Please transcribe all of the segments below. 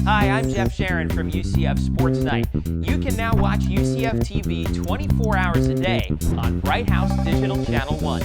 Hi, I'm Jeff Sharon from UCF SportsKnight. You can now watch UCF TV 24 hours a day on Bright House Digital Channel 1.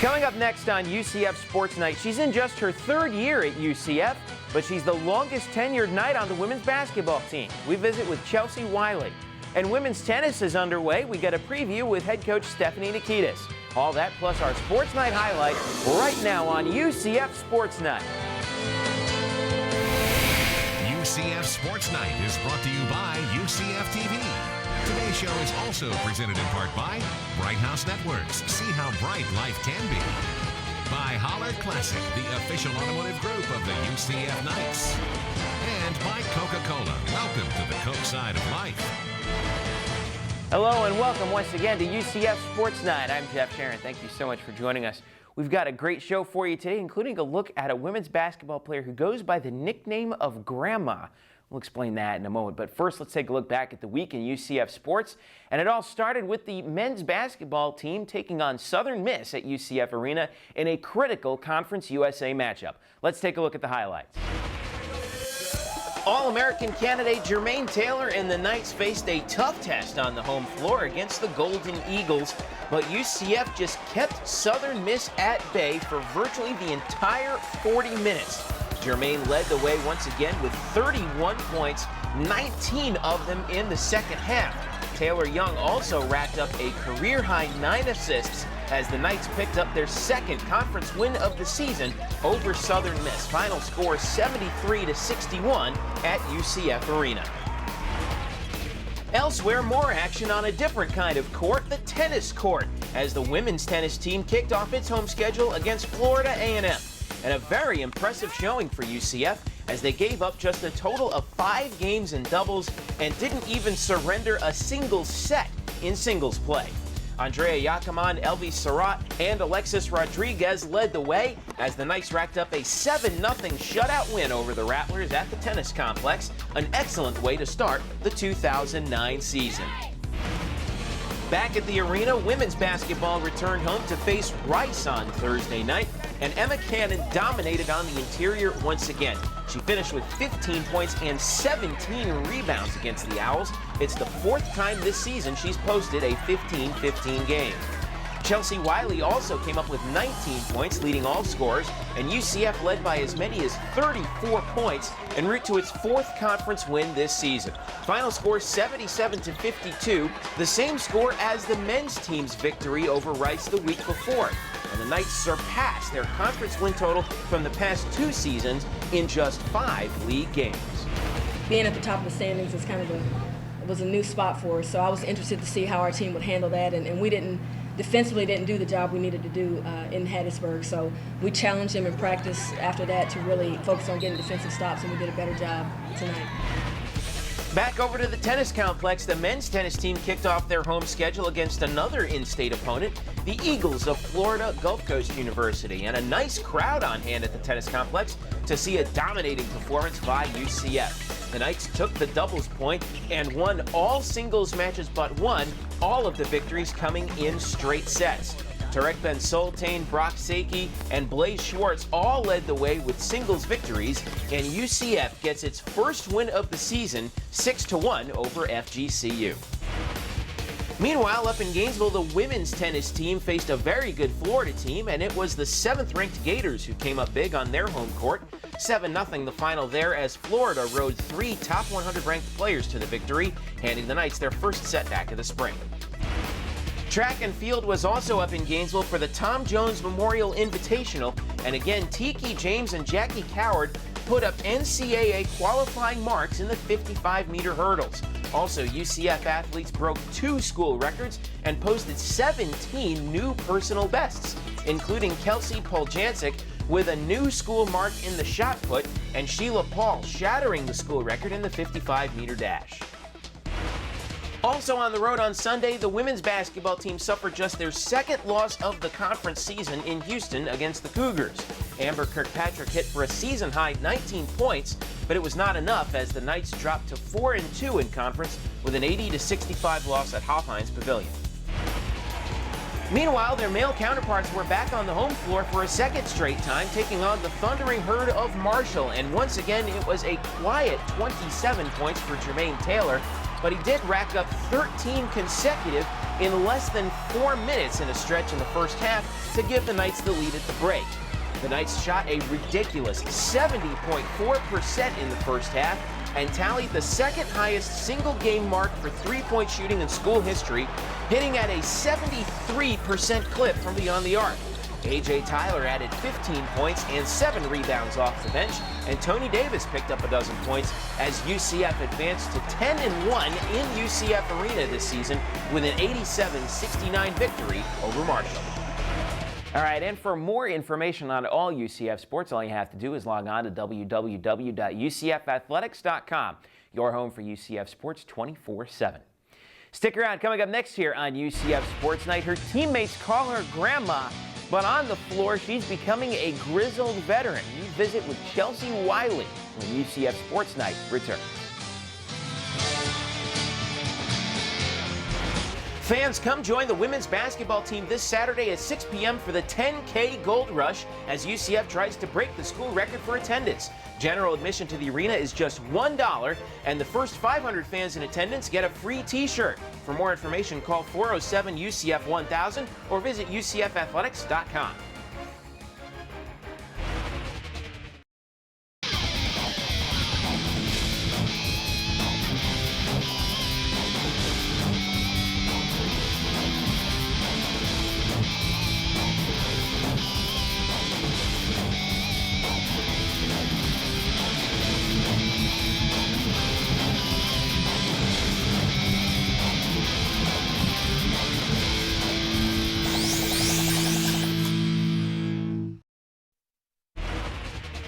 Coming up next on UCF SportsKnight, she's in just her third year at UCF, but she's the longest tenured Knight on the women's basketball team. We visit with Chelsie Wiley. And women's tennis is underway. We get a preview with head coach Stephanie Nikita. All that plus our SportsKnight highlight right now on UCF SportsKnight. UCF SportsKnight is brought to you by UCF TV. Today's show is also presented in part by Bright House Networks. See how bright life can be. By Holler Classic, the official automotive group of the UCF Knights. And by Coca-Cola. Welcome to the Coke side of life. Hello and welcome once again to UCF SportsKnight. I'm Jeff Sharon. Thank you so much for joining us. We've got a great show for you today, including a look at a women's basketball player who goes by the nickname of Grandma. We'll explain that in a moment, but first let's take a look back at the week in UCF sports. And it all started with the men's basketball team taking on Southern Miss at UCF Arena in a critical Conference USA matchup. Let's take a look at the highlights. All-American candidate Jermaine Taylor and the Knights faced a tough test on the home floor against the Golden Eagles, but UCF just kept Southern Miss at bay for virtually the entire 40 minutes. Jermaine led the way once again with 31 points, 19 of them in the second half. Taylor Young also racked up a career-high 9 assists as the Knights picked up their second conference win of the season over Southern Miss. Final score 73-61 at UCF Arena. Elsewhere, more action on a different kind of court, the tennis court, as the women's tennis team kicked off its home schedule against Florida A&M. And a very impressive showing for UCF as they gave up just a total of 5 games in doubles and didn't even surrender a single set in singles play. Andrea Yakiman, Elvi Surratt, and Alexis Rodriguez led the way as the Knights racked up a 7-0 shutout win over the Rattlers at the tennis complex, an excellent way to start the 2009 season. Back at the arena, women's basketball returned home to face Rice on Thursday night, and Emma Cannon dominated on the interior once again. She finished with 15 points and 17 rebounds against the Owls. It's the 4th time this season she's posted a 15-15 game. Chelsie Wiley also came up with 19 points, leading all scorers, and UCF led by as many as 34 points en route to its 4th conference win this season. Final score 77-52, the same score as the men's team's victory over Rice the week before. And the Knights surpassed their conference win total from the past 2 seasons in just 5 league games. Being at the top of the standings is was a new spot for us, so I was interested to see how our team would handle that, and we defensively didn't do the job we needed to do in Hattiesburg, so we challenged them in practice after that to really focus on getting defensive stops, and we did a better job tonight. Back over to the tennis complex, the men's tennis team kicked off their home schedule against another in-state opponent, the Eagles of Florida Gulf Coast University, and a nice crowd on hand at the tennis complex to see a dominating performance by UCF. The Knights took the doubles point and won all singles matches but one, all of the victories coming in straight sets. Tarek Ben Sultan, Brock Saki, and Blaze Schwartz all led the way with singles victories, and UCF gets its first win of the season, 6-1 over FGCU. Meanwhile, up in Gainesville, the women's tennis team faced a very good Florida team, and it was the 7th-ranked Gators who came up big on their home court. 7-0 the final there as Florida rode 3 top 100 ranked players to the victory, handing the Knights their first setback of the spring. Track and field was also up in Gainesville for the Tom Jones Memorial Invitational, and again, Tiki James and Jackie Coward put up NCAA qualifying marks in the 55-meter hurdles. Also, UCF athletes broke 2 school records and posted 17 new personal bests, including Kelsey Poljancic with a new school mark in the shot put, and Sheila Paul shattering the school record in the 55-meter dash. Also on the road on Sunday, the women's basketball team suffered just their second loss of the conference season in Houston against the Cougars. Amber Kirkpatrick hit for a season-high 19 points, but it was not enough as the Knights dropped to 4-2 in conference with an 80-65 loss at Hofheinz Pavilion. Meanwhile, their male counterparts were back on the home floor for a second straight time, taking on the thundering herd of Marshall. And once again, it was a quiet 27 points for Jermaine Taylor, but he did rack up 13 consecutive in less than 4 minutes in a stretch in the first half to give the Knights the lead at the break. The Knights shot a ridiculous 70.4% in the first half and tallied the second highest single game mark for three-point shooting in school history, hitting at a 73% clip from beyond the arc. A.J. Tyler added 15 points and 7 rebounds off the bench, and Tony Davis picked up a dozen points as UCF advanced to 10-1 in UCF Arena this season with an 87-69 victory over Marshall. All right, and for more information on all UCF sports, all you have to do is log on to www.ucfathletics.com, your home for UCF sports 24/7. Stick around. Coming up next here on UCF Sports Night, her teammates call her grandma, but on the floor, she's becoming a grizzled veteran. You visit with Chelsie Wiley when UCF Sports Night returns. Fans, come join the women's basketball team this Saturday at 6 p.m. for the 10K Gold Rush as UCF tries to break the school record for attendance. General admission to the arena is just $1, and the first 500 fans in attendance get a free T-shirt. For more information, call 407-UCF-1000 or visit UCFathletics.com.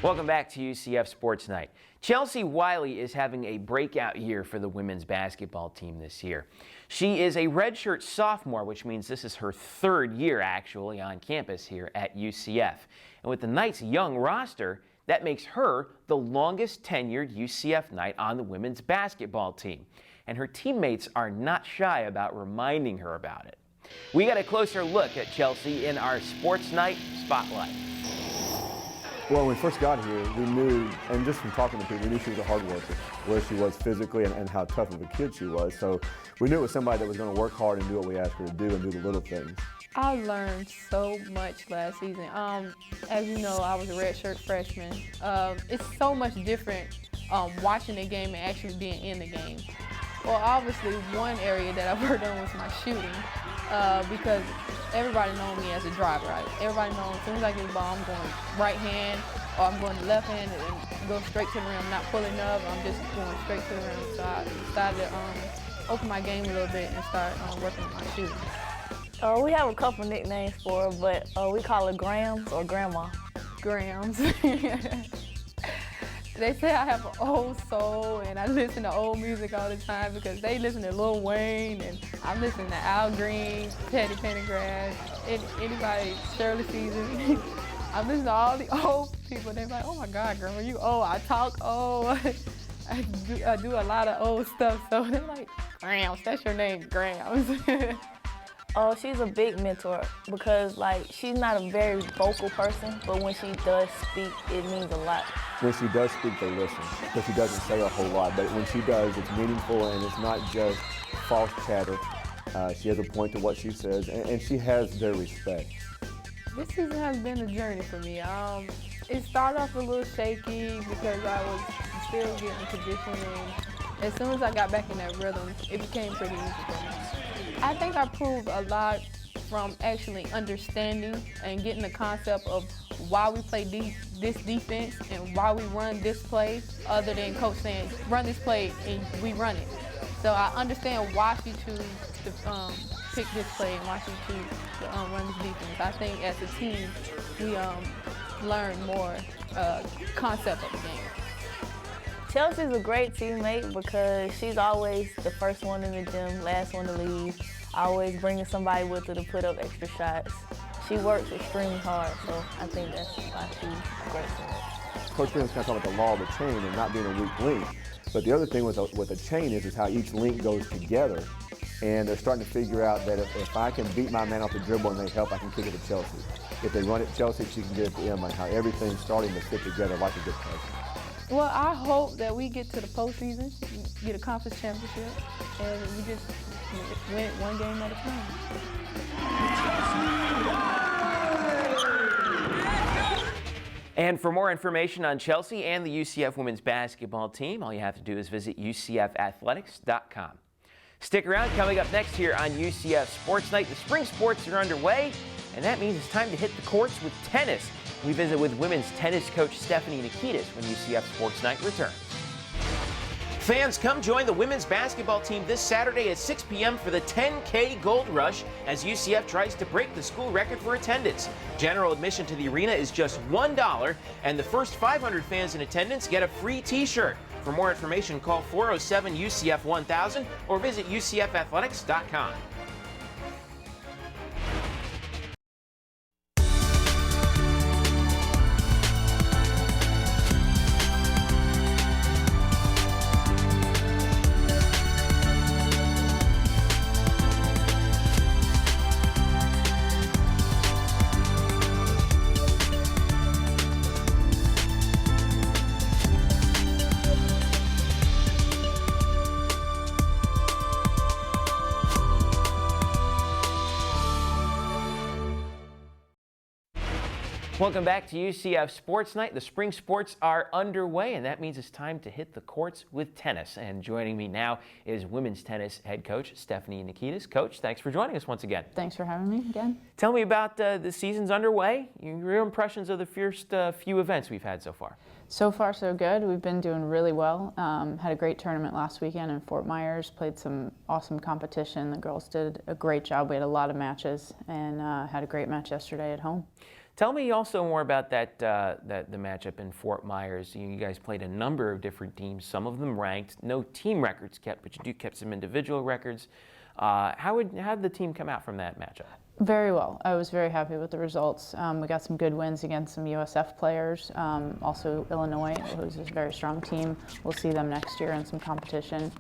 Welcome back to UCF Sports Night. Chelsie Wiley is having a breakout year for the women's basketball team this year. She is a redshirt sophomore, which means this is her third year actually on campus here at UCF. And with the Knights' young roster, that makes her the longest tenured UCF Knight on the women's basketball team. And her teammates are not shy about reminding her about it. We got a closer look at Chelsie in our Sports Night Spotlight. Well, when we first got here, we knew, and just from talking to people, we knew she was a hard worker, where she was physically and how tough of a kid she was. So we knew it was somebody that was going to work hard and do what we asked her to do and do the little things. I learned so much last season. As you know, I was a redshirt freshman. It's so much different watching the game and actually being in the game. Well, obviously, one area that I worked on was my shooting. Because everybody knows me as a driver. Right? Everybody knows as soon as I get the ball, I'm going right hand or I'm going left hand and go straight to the rim. I'm not pulling up, I'm just going straight to the rim. So I decided to open my game a little bit and start working on my shooting. We have a couple nicknames for her, but we call her Grams or Grandma. Grams. They say I have an old soul and I listen to old music all the time because they listen to Lil Wayne and I'm listening to Al Green, Teddy Pendergrass, anybody, Shirley Caesar. I'm listening to all the old people. They're like, oh my God, girl, you old. I talk old. I do a lot of old stuff. So they're like, Grams, that's your name, Grams. Oh, she's a big mentor because, like, she's not a very vocal person, but when she does speak, it means a lot. When she does speak, they listen, because she doesn't say a whole lot, but when she does, it's meaningful and it's not just false chatter. She has a point to what she says, and she has their respect. This season has been a journey for me. It started off a little shaky because I was still getting conditioned, and as soon as I got back in that rhythm, it became pretty easy for me. I think I proved a lot from actually understanding and getting the concept of why we play this defense and why we run this play, other than coach saying, run this play and we run it. So I understand why she chose to pick this play and why she chose to run this defense. I think as a team, we learned more concept of the game. Chelsea's a great teammate because she's always the first one in the gym, last one to leave, always bringing somebody with her to put up extra shots. She works extremely hard, so I think that's why she's a great teammate. Coach Ben's kind of talking about the law of the chain and not being a weak link. But the other thing with a chain is how each link goes together. And they're starting to figure out that if I can beat my man off the dribble and they help, I can kick it to Chelsie. If they run it Chelsie, she can get it to Emma. How everything's starting to fit together like a good puzzle. Well, I hope that we get to the postseason, get a conference championship, and we just win it one game at a time. And for more information on Chelsie and the UCF women's basketball team, all you have to do is visit UCFathletics.com. Stick around. Coming up next here on UCF Sports Night, the spring sports are underway, and that means it's time to hit the courts with tennis. We visit with women's tennis coach Stephanie Nikita when UCF Sports Night returns. Fans, come join the women's basketball team this Saturday at 6 p.m. for the 10K Gold Rush as UCF tries to break the school record for attendance. General admission to the arena is just $1, and the first 500 fans in attendance get a free T-shirt. For more information, call 407-UCF-1000 or visit UCFathletics.com. Welcome back to UCF Sports Night. The spring sports are underway, and that means it's time to hit the courts with tennis. And joining me now is women's tennis head coach Stephanie Nikita. Coach, thanks for joining us once again. Thanks for having me again. Tell me about the season's underway. Your impressions of the first few events we've had so far. So far, so good. We've been doing really well. Had a great tournament last weekend in Fort Myers. Played some awesome competition. The girls did a great job. We had a lot of matches, and had a great match yesterday at home. Tell me also more about the matchup in Fort Myers. You guys played a number of different teams, some of them ranked. No team records kept, but you kept some individual records. How did the team come out from that matchup? Very well. I was very happy with the results. We got some good wins against some USF players. Also Illinois, who's a very strong team. We'll see them next year in some competition.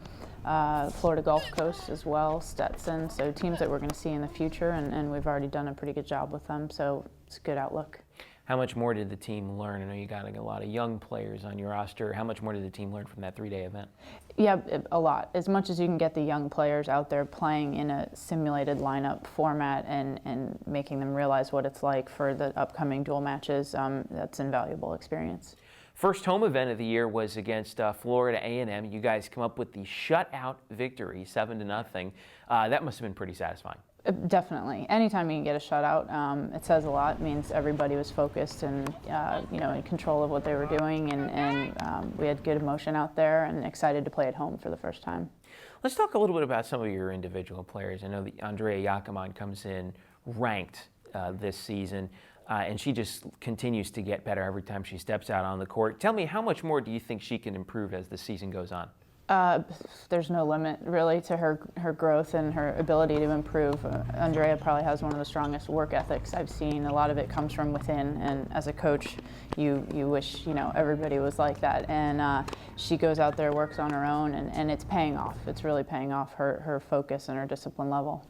Florida Gulf Coast as well, Stetson. So teams that we're going to see in the future, and we've already done a pretty good job with them. So it's a good outlook. How much more did the team learn? I know you got a lot of young players on your roster. How much more did the team learn from that three-day event? Yeah, a lot. As much as you can get the young players out there playing in a simulated lineup format and making them realize what it's like for the upcoming dual matches, that's invaluable experience. First home event of the year was against Florida A&M. You guys come up with the shutout victory, 7-0. That must have been pretty satisfying. Definitely. Anytime you can get a shutout, it says a lot. It means everybody was focused and in control of what they were doing, and we had good emotion out there and excited to play at home for the first time. Let's talk a little bit about some of your individual players. I know that Andrea Yakiman comes in ranked this season. And she just continues to get better every time she steps out on the court. Tell me, how much more do you think she can improve as the season goes on? There's no limit, really, to her growth and her ability to improve. Andrea probably has one of the strongest work ethics I've seen. A lot of it comes from within, and as a coach, you wish everybody was like that. And she goes out there, works on her own, and it's paying off. It's really paying off her focus and her discipline level.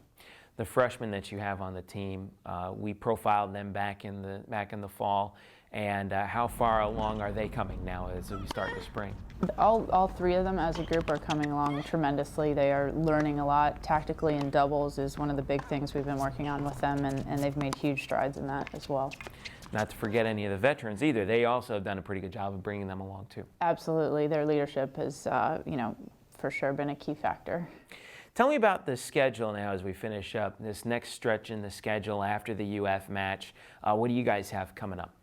The freshmen that you have on the team, we profiled them back in the fall, and how far along are they coming now as we start the spring? All three of them as a group are coming along tremendously. They are learning a lot. Tactically in doubles is one of the big things we've been working on with them, and they've made huge strides in that as well. Not to forget any of the veterans either. They also have done a pretty good job of bringing them along too. Absolutely. Their leadership has, for sure been a key factor. Tell me about the schedule now as we finish up this next stretch in the schedule after the UF match. What do you guys have coming up?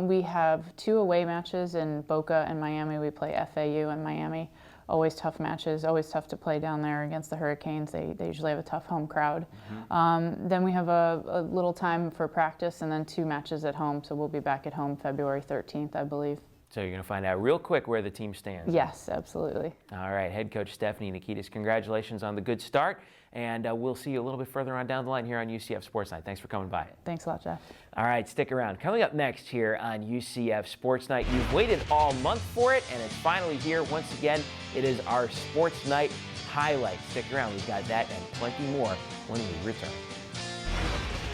We have 2 away matches in Boca and Miami. We play FAU and Miami. Always tough matches, always tough to play down there against the Hurricanes. They usually have a tough home crowd. Mm-hmm. Then we have a little time for practice and then 2 matches at home. So we'll be back at home February 13th, I believe. So you're going to find out real quick where the team stands. Yes, absolutely. All right, head coach Stephanie Nikita, congratulations on the good start, and we'll see you a little bit further on down the line here on UCF Sports Night. Thanks for coming by. Thanks a lot, Jeff. All right, stick around. Coming up next here on UCF Sports Night, you've waited all month for it, and it's finally here once again. It is our Sports Night highlight. Stick around. We've got that and plenty more when we return.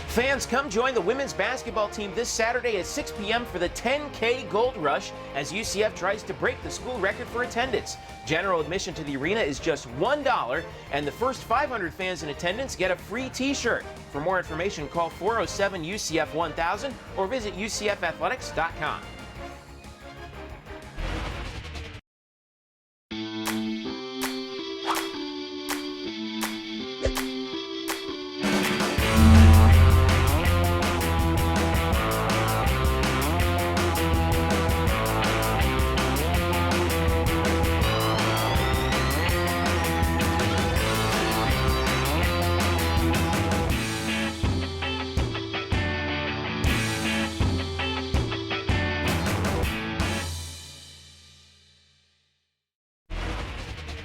Fans, come join the women's basketball team this Saturday at 6 p.m. for the 10K Gold Rush as UCF tries to break the school record for attendance. General admission to the arena is just $1, and the first 500 fans in attendance get a free T-shirt. For more information, call 407-UCF-1000 or visit UCFathletics.com.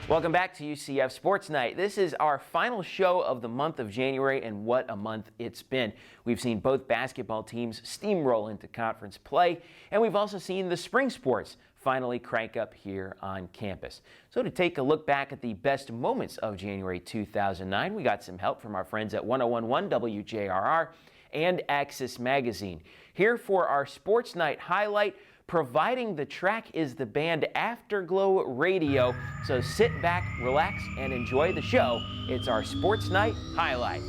Welcome back to UCF Sports Night. This is our final show of the month of January, and what a month it's been. We've seen both basketball teams steamroll into conference play, and we've also seen the spring sports finally crank up here on campus. So to take a look back at the best moments of January 2009, we got some help from our friends at 1011 WJRR and Axis Magazine. Here for our Sports Night highlight, providing the track is the band Afterglow Radio. So sit back, relax, and enjoy the show. It's our Sports Night highlight.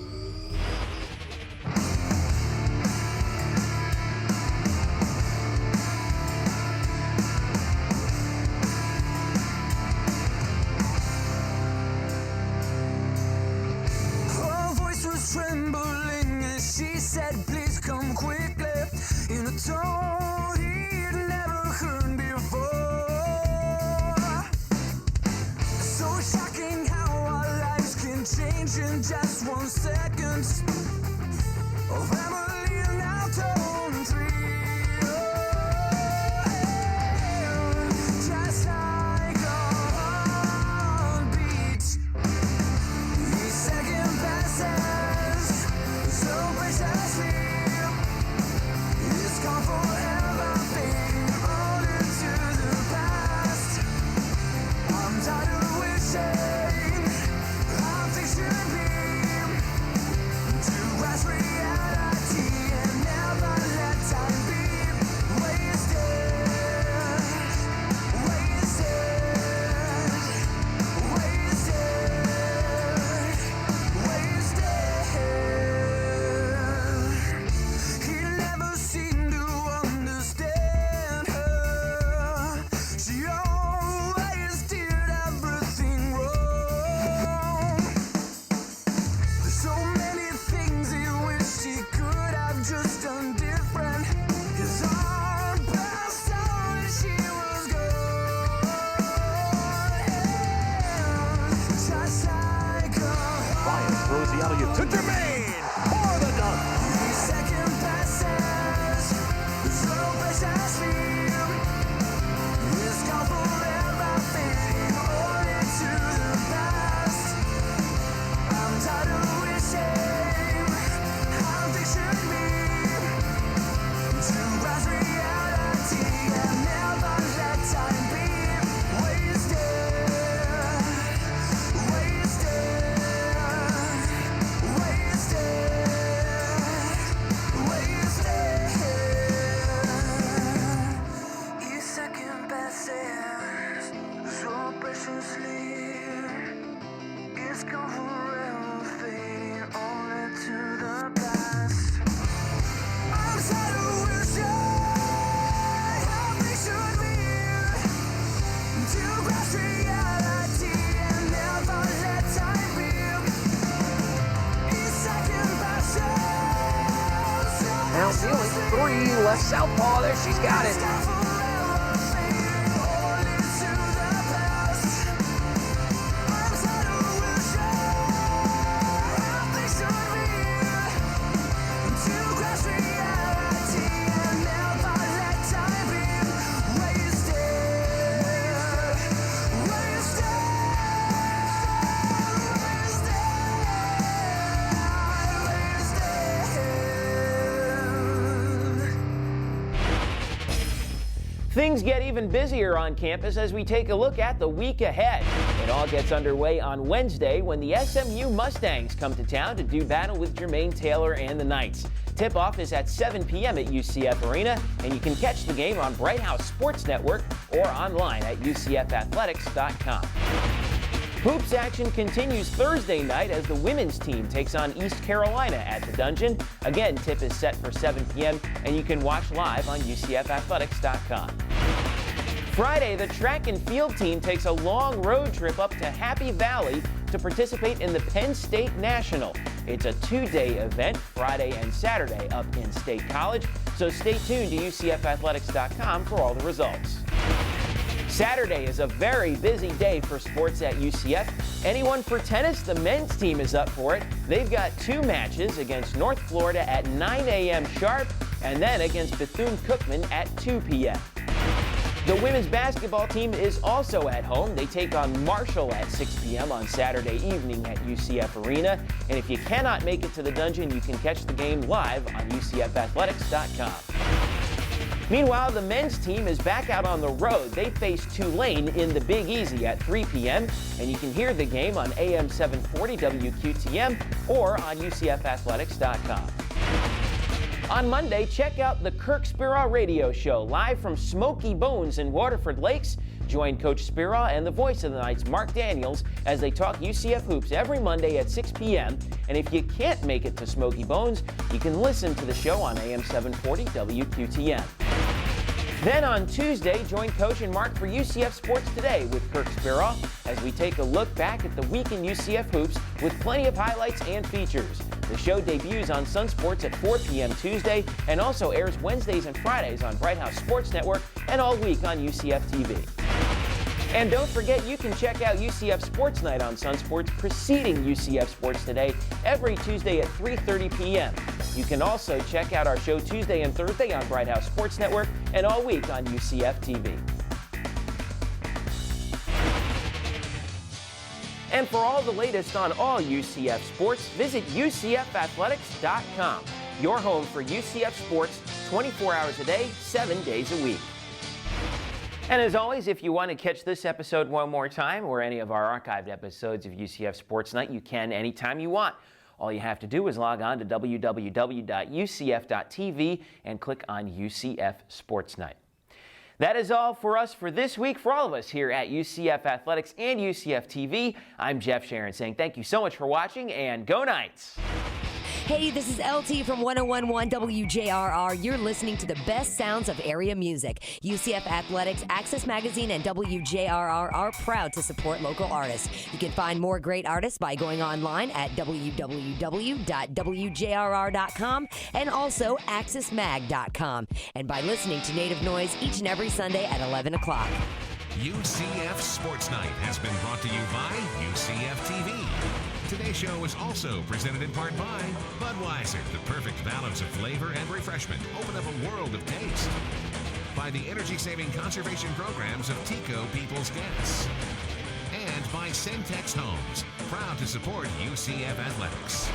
Her voice was trembling as she said, "Please come quickly," in a tone he'd never heard before. So shocking how our lives can change in just 1 second. Oh, Emily now tone 3. Oh, just like a heartbeat. Each second passes so preciously. It's gone forever, fading all into the past. I'm tired of wishing how things should be. To grasp reality and never let time be wasted. He never seemed to understand her. She always did everything wrong. There's so many things he wished he could have just done different. His arm passed out when she was gone. Just like a Ryan throws the alley-oop to Jermaine for the dunk. each second passes so preciously. It's gone forever, fading all into the past. I'm tired of wishing how things should be. To grasp reality and never let time be wasted. Each second passes so preciously. It's gone forever, fading only to the past. I'm tired of wishing how things should be. To grasp reality and never let time be. Each second passes so Now dealing three, left southpaw, there she's got it. Wasted. Things get even busier on campus as we take a look at the week ahead. It all gets underway on Wednesday when the SMU Mustangs come to town to do battle with Jermaine Taylor and the Knights. Tip-off is at 7 p.m. at UCF Arena, and you can catch the game on Bright House Sports Network or online at UCFathletics.com. Hoops action continues Thursday night as the women's team takes on East Carolina at the Dungeon. Again, tip is set for 7 p.m. and you can watch live on UCFathletics.com. Friday, the track and field team takes a long road trip up to Happy Valley to participate in the Penn State National. It's a 2-day event, Friday and Saturday up in State College, so stay tuned to UCFathletics.com for all the results. Saturday is a very busy day for sports at UCF. Anyone for tennis? The men's team is up for it. They've got 2 matches against North Florida at 9 a.m. sharp and then against Bethune-Cookman at 2 p.m. The women's basketball team is also at home. They take on Marshall at 6 p.m. on Saturday evening at UCF Arena. And if you cannot make it to the Dungeon, you can catch the game live on UCFathletics.com. Meanwhile, the men's team is back out on the road. They face Tulane in the Big Easy at 3 p.m. And you can hear the game on AM 740 WQTM or on UCFathletics.com. On Monday, check out the Kirk Speraw Radio Show live from Smoky Bones in Waterford Lakes. Join Coach Speraw and the voice of the Knights, Mark Daniels, as they talk UCF hoops every Monday at 6 p.m. And if you can't make it to Smoky Bones, you can listen to the show on AM 740 WQTM. Then on Tuesday, join Coach and Mark for UCF Sports Today with Kirk Speraw as we take a look back at the week in UCF hoops with plenty of highlights and features. The show debuts on Sun Sports at 4 p.m. Tuesday and also airs Wednesdays and Fridays on Bright House Sports Network and all week on UCF TV. And don't forget, you can check out UCF SportsKnight on Sun Sports preceding UCF Sports Today every Tuesday at 3:30 p.m. You can also check out our show Tuesday and Thursday on Bright House Sports Network and all week on UCF TV. And for all the latest on all UCF sports, visit UCFathletics.com, your home for UCF sports 24 hours a day, 7 days a week. And as always, if you want to catch this episode one more time or any of our archived episodes of UCF Sports Night, you can anytime you want. All you have to do is log on to www.ucf.tv and click on UCF Sports Night. That is all for us for this week. For all of us here at UCF Athletics and UCF TV, I'm Jeff Sharon saying thank you so much for watching and go Knights! Hey, this is LT from 101.1 WJRR. You're listening to the best sounds of area music. UCF Athletics, Access Magazine, and WJRR are proud to support local artists. You can find more great artists by going online at www.wjrr.com and also accessmag.com. And by listening to Native Noise each and every Sunday at 11 o'clock. UCF Sports Night has been brought to you by UCF TV. Today's show is also presented in part by Budweiser, the perfect balance of flavor and refreshment. Open up a world of taste. By the energy-saving conservation programs of TECO People's Gas. And by Centex Homes, proud to support UCF Athletics.